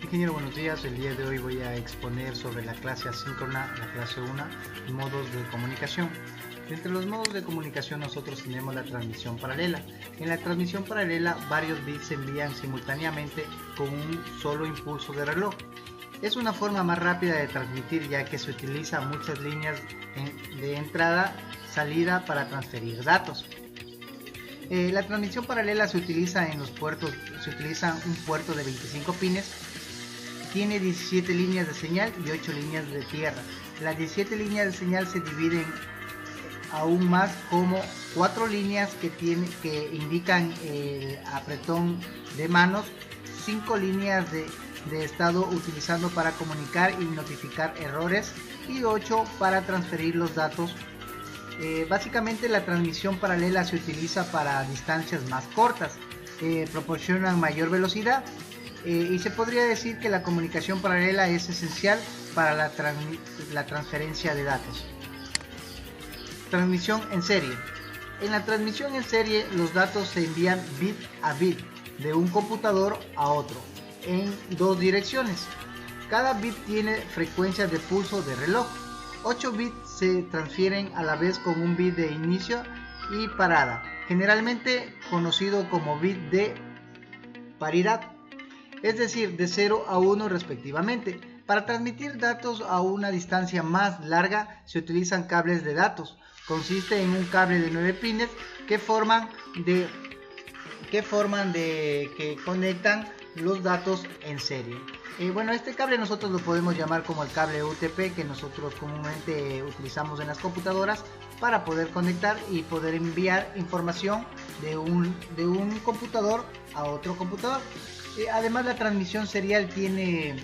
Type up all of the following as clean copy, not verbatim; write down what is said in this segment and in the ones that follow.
Ingeniero, buenos días. El día de hoy voy a exponer sobre la clase asíncrona, la clase 1, modos de comunicación. Entre los modos de comunicación nosotros tenemos la transmisión paralela. En la transmisión paralela varios bits se envían simultáneamente con un solo impulso de reloj. Es una forma más rápida de transmitir ya que se utilizan muchas líneas de entrada-salida para transferir datos. La transmisión paralela se utiliza en los puertos, se utiliza un puerto de 25 pines, tiene 17 líneas de señal y 8 líneas de tierra. Las 17 líneas de señal se dividen aún más como 4 líneas que indican el apretón de manos, 5 líneas de estado utilizando para comunicar y notificar errores y 8 para transferir los datos. Básicamente la transmisión paralela se utiliza para distancias más cortas, proporcionan mayor velocidad y se podría decir que la comunicación paralela es esencial para la transferencia de datos. Transmisión en serie. En la transmisión en serie los datos se envían bit a bit de un computador a otro en dos direcciones. Cada bit tiene frecuencias de pulso de reloj. 8 bits se transfieren a la vez con un bit de inicio y parada, generalmente conocido como bit de paridad, es decir, de 0 a 1 respectivamente. Para transmitir datos a una distancia más larga se utilizan cables de datos. Consiste en un cable de 9 pines que conectan los datos en serie. Bueno, este cable nosotros lo podemos llamar como el cable UTP que nosotros comúnmente utilizamos en las computadoras para poder conectar y poder enviar información de un computador a otro computador. Además, la transmisión serial tiene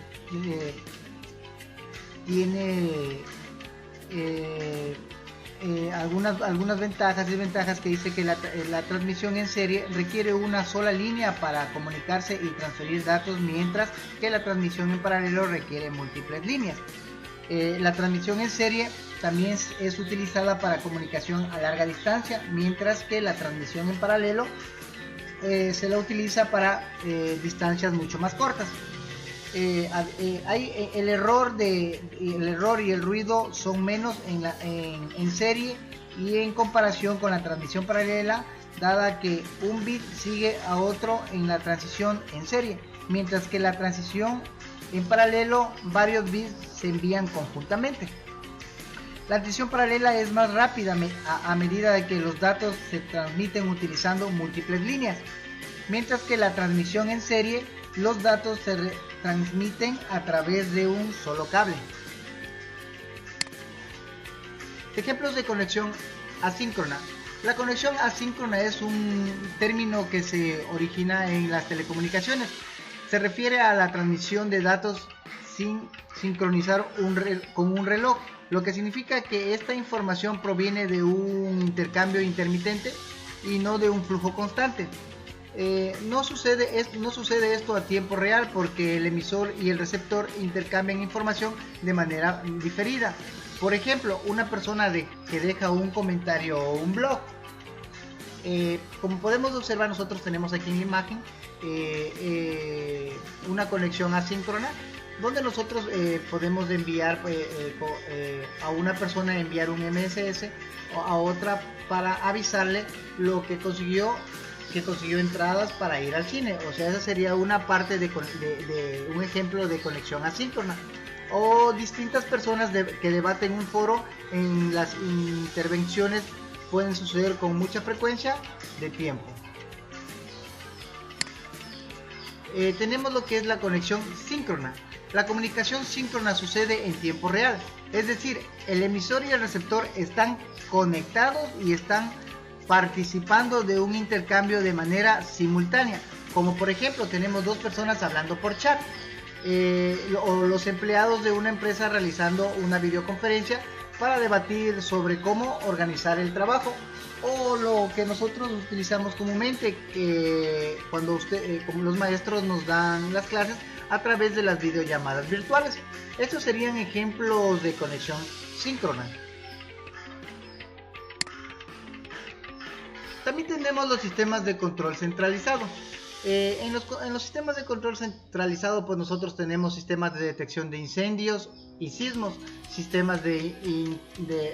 algunas ventajas y desventajas, que dice que la transmisión en serie requiere una sola línea para comunicarse y transferir datos, mientras que la transmisión en paralelo requiere múltiples líneas. La transmisión en serie también es utilizada para comunicación a larga distancia, mientras que la transmisión en paralelo se la utiliza para distancias mucho más cortas. El error y el ruido son menos en serie y en comparación con la transmisión paralela, dada que un bit sigue a otro en la transición en serie, mientras que la transición en paralelo varios bits se envían conjuntamente. La transición paralela es más rápida a medida de que los datos se transmiten utilizando múltiples líneas, mientras que la transmisión en serie los datos se transmiten a través de un solo cable. Ejemplos de conexión asíncrona. La conexión asíncrona es un término que se origina en las telecomunicaciones. Se refiere a la transmisión de datos sin sincronizar con un reloj, lo que significa que esta información proviene de un intercambio intermitente y no de un flujo constante. No sucede esto a tiempo real porque el emisor y el receptor intercambian información de manera diferida. Por ejemplo, una persona que deja un comentario o un blog. Como podemos observar, nosotros tenemos aquí en la imagen una conexión asíncrona donde nosotros podemos enviar a una persona enviar un MSS o a otra para avisarle lo que consiguió entradas para ir al cine. O sea, esa sería una parte de un ejemplo de conexión asíncrona. O distintas personas que debaten un foro, en las intervenciones pueden suceder con mucha frecuencia de tiempo. Tenemos lo que es la conexión síncrona. La comunicación síncrona sucede en tiempo real, es decir, el emisor y el receptor están conectados y están participando de un intercambio de manera simultánea, como por ejemplo tenemos dos personas hablando por chat, o los empleados de una empresa realizando una videoconferencia para debatir sobre cómo organizar el trabajo, o lo que nosotros utilizamos comúnmente cuando como los maestros nos dan las clases a través de las videollamadas virtuales. Estos serían ejemplos de conexión síncrona. También tenemos los sistemas de control centralizado. En los sistemas de control centralizado, pues nosotros tenemos sistemas de detección de incendios y sismos, sistemas de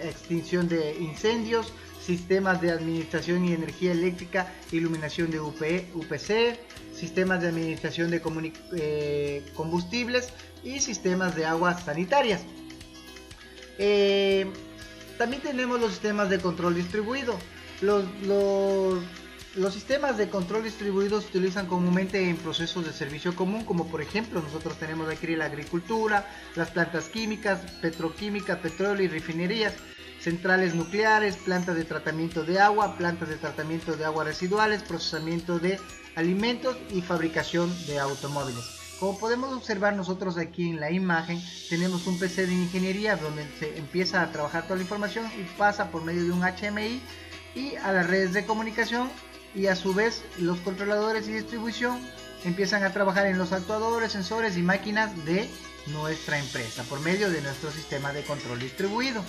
extinción de incendios, sistemas de administración y energía eléctrica, iluminación de UPC, sistemas de administración de combustibles y sistemas de aguas sanitarias. También tenemos los sistemas de control distribuido. Los sistemas de control distribuido se utilizan comúnmente en procesos de servicio común, como por ejemplo nosotros tenemos aquí la agricultura, las plantas químicas, petroquímica, petróleo y refinerías, centrales nucleares, plantas de tratamiento de agua, plantas de tratamiento de aguas residuales, procesamiento de alimentos y fabricación de automóviles. Como podemos observar nosotros aquí en la imagen, tenemos un PC de ingeniería donde se empieza a trabajar toda la información y pasa por medio de un HMI y a las redes de comunicación, y a su vez los controladores y distribución empiezan a trabajar en los actuadores, sensores y máquinas de nuestra empresa por medio de nuestro sistema de control distribuido.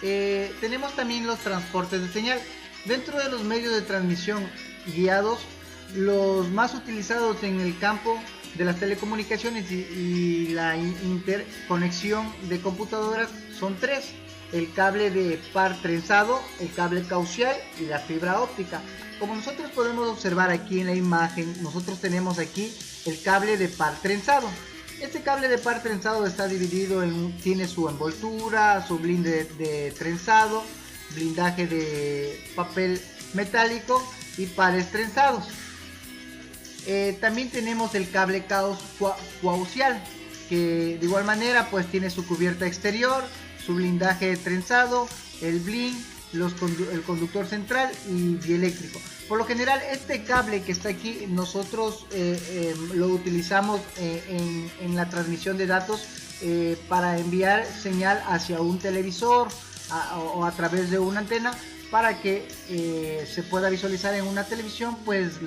Tenemos también los transportes de señal. Dentro de los medios de transmisión guiados, los más utilizados en el campo de las telecomunicaciones y la interconexión de computadoras son tres: el cable de par trenzado, el cable coaxial y la fibra óptica. Como nosotros podemos observar aquí en la imagen, nosotros tenemos aquí el cable de par trenzado. Este cable de par trenzado está dividido tiene su envoltura, su blinde de trenzado, blindaje de papel metálico y pares trenzados. También tenemos el cable coaxial, que de igual manera pues tiene su cubierta exterior, su blindaje trenzado, el blind, el conductor central y dieléctrico. Por lo general este cable que está aquí nosotros lo utilizamos en la transmisión de datos para enviar señal hacia un televisor o a través de una antena, para que se pueda visualizar en una televisión pues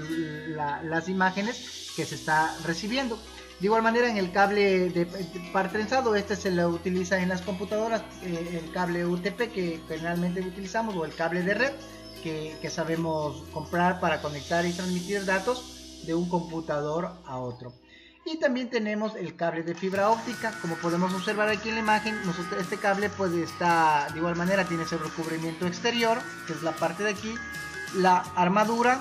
las imágenes que se está recibiendo. De igual manera, en el cable de par trenzado, este se lo utiliza en las computadoras, el cable UTP que generalmente utilizamos, o el cable de red que sabemos comprar para conectar y transmitir datos de un computador a otro. Y también tenemos el cable de fibra óptica. Como podemos observar aquí en la imagen, este cable pues está de igual manera, tiene ese recubrimiento exterior, que es la parte de aquí, la armadura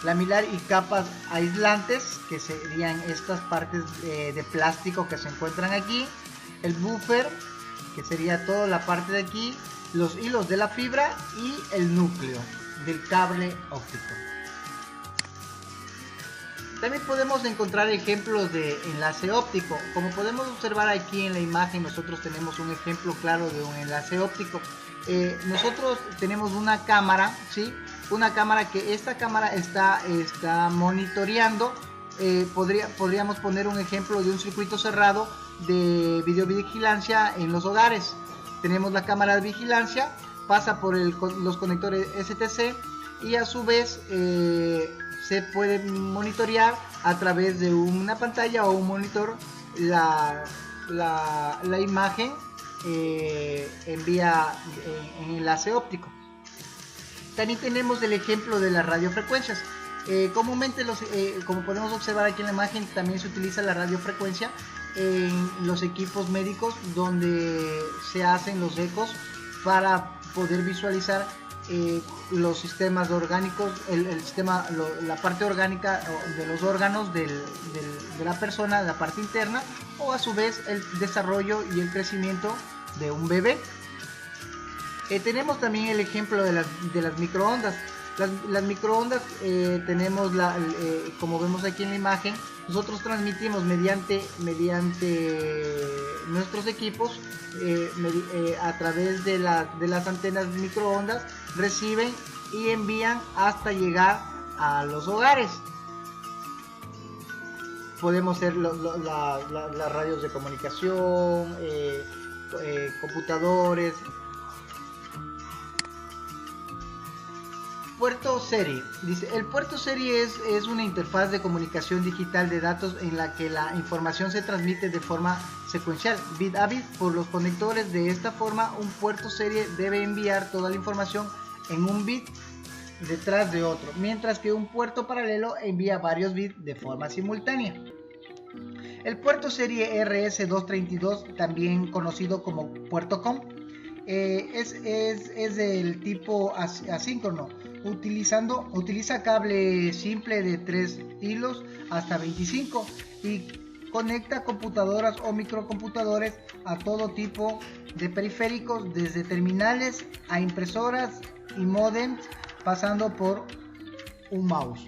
laminar y capas aislantes, que serían estas partes de plástico que se encuentran aquí, el buffer, que sería toda la parte de aquí, los hilos de la fibra y el núcleo del cable óptico. También podemos encontrar ejemplos de enlace óptico. Como podemos observar aquí en la imagen, nosotros tenemos un ejemplo claro de un enlace óptico. Nosotros tenemos una cámara, ¿sí? Una cámara que esta cámara está monitoreando. Podríamos poner un ejemplo de un circuito cerrado de videovigilancia en los hogares. Tenemos la cámara de vigilancia, pasa por los conectores STC y a su vez se puede monitorear a través de una pantalla o un monitor la imagen en enlace óptico. También tenemos el ejemplo de las radiofrecuencias. Comúnmente, como podemos observar aquí en la imagen, también se utiliza la radiofrecuencia en los equipos médicos, donde se hacen los ecos para poder visualizar los sistemas orgánicos, la parte orgánica de los órganos de la persona, la parte interna, o a su vez el desarrollo y el crecimiento de un bebé. Tenemos también el ejemplo de las microondas. Las microondas tenemos como vemos aquí en la imagen, nosotros transmitimos mediante nuestros equipos a través de las antenas microondas, reciben y envían hasta llegar a los hogares. Podemos ser las radios de comunicación, computadores. Puerto serie. Dice, el puerto serie es una interfaz de comunicación digital de datos en la que la información se transmite de forma secuencial, bit a bit, por los conectores. De esta forma, un puerto serie debe enviar toda la información en un bit detrás de otro, mientras que un puerto paralelo envía varios bits de forma simultánea. El puerto serie RS232, también conocido como puerto COM, es del tipo asíncrono, utiliza cable simple de 3 hilos hasta 25 y conecta computadoras o microcomputadores a todo tipo de periféricos, desde terminales a impresoras y módems, pasando por un mouse.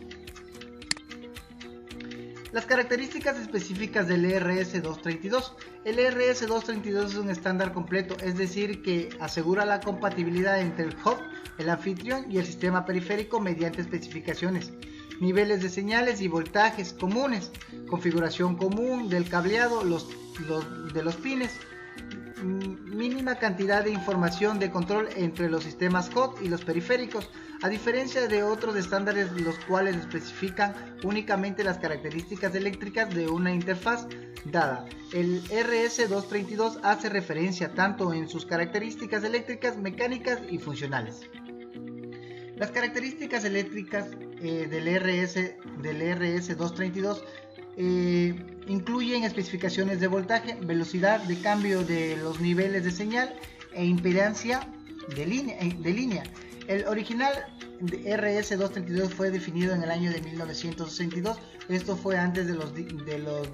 Las características específicas del ERS-232. El ERS-232 es un estándar completo, es decir, que asegura la compatibilidad entre el hub, el anfitrión y el sistema periférico mediante especificaciones, niveles de señales y voltajes comunes, configuración común del cableado, de los pines, mínima cantidad de información de control entre los sistemas hot y los periféricos, a diferencia de otros estándares los cuales especifican únicamente las características eléctricas de una interfaz dada. El RS232 hace referencia tanto en sus características eléctricas, mecánicas y funcionales. Las características eléctricas del RS232 incluyen especificaciones de voltaje, velocidad de cambio de los niveles de señal e impedancia de línea. El original RS232 fue definido en el año de 1962. Esto fue antes de los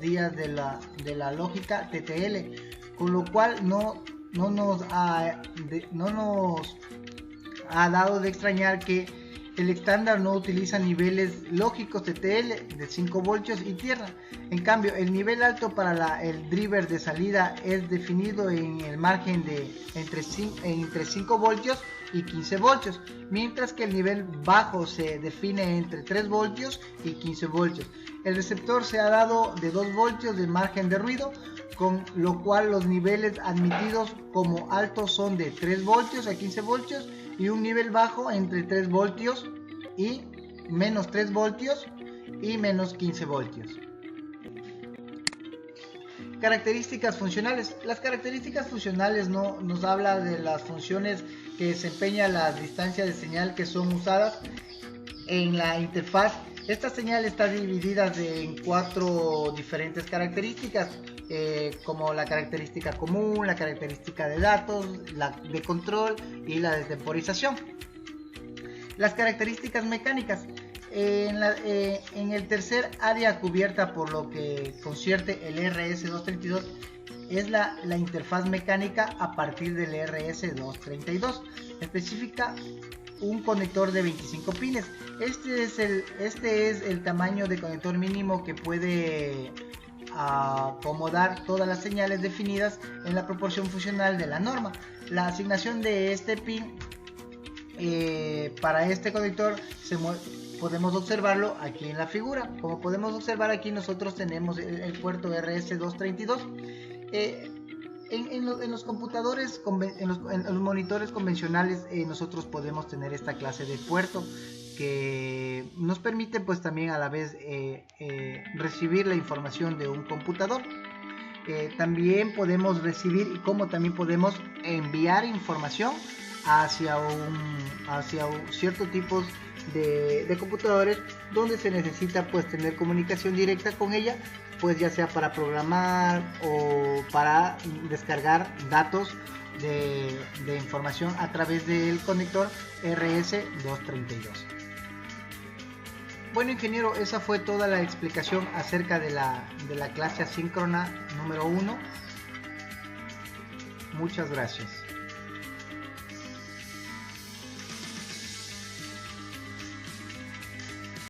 días de la lógica TTL, con lo cual no nos ha dado de extrañar que el estándar no utiliza niveles lógicos TTL de 5 voltios y tierra. En cambio, el nivel alto para el driver de salida es definido en el margen de entre 5 voltios y 15 voltios, mientras que el nivel bajo se define entre 3 voltios y 15 voltios. El receptor se ha dado de 2 voltios de margen de ruido, con lo cual los niveles admitidos como altos son de 3 voltios a 15 voltios y un nivel bajo entre 3 voltios y menos 3 voltios y menos 15 voltios. Características funcionales. Las características funcionales nos habla de las funciones que desempeña la distancia de señal que son usadas en la interfaz. Esta señal está dividida en 4 diferentes características, como la característica común, la característica de datos, la de control y la de temporización. Las características mecánicas. En el tercer área cubierta por lo que concierne el RS232 es la interfaz mecánica a partir del RS232. Especifica un conector de 25 pines. Este es el tamaño de conector mínimo que puede acomodar todas las señales definidas en la proporción funcional de la norma. La asignación de este pin para este conector podemos observarlo aquí en la figura. Como podemos observar aquí, nosotros tenemos el puerto RS232. En los computadores, en los monitores convencionales, nosotros podemos tener esta clase de puerto que nos permite pues también a la vez recibir la información de un computador. También podemos recibir y como también podemos enviar información hacia ciertos tipos de computadores donde se necesita pues tener comunicación directa con ella, pues ya sea para programar o para descargar datos de información a través del conector RS232. Bueno, ingeniero, esa fue toda la explicación acerca de la clase asíncrona número 1. Muchas gracias.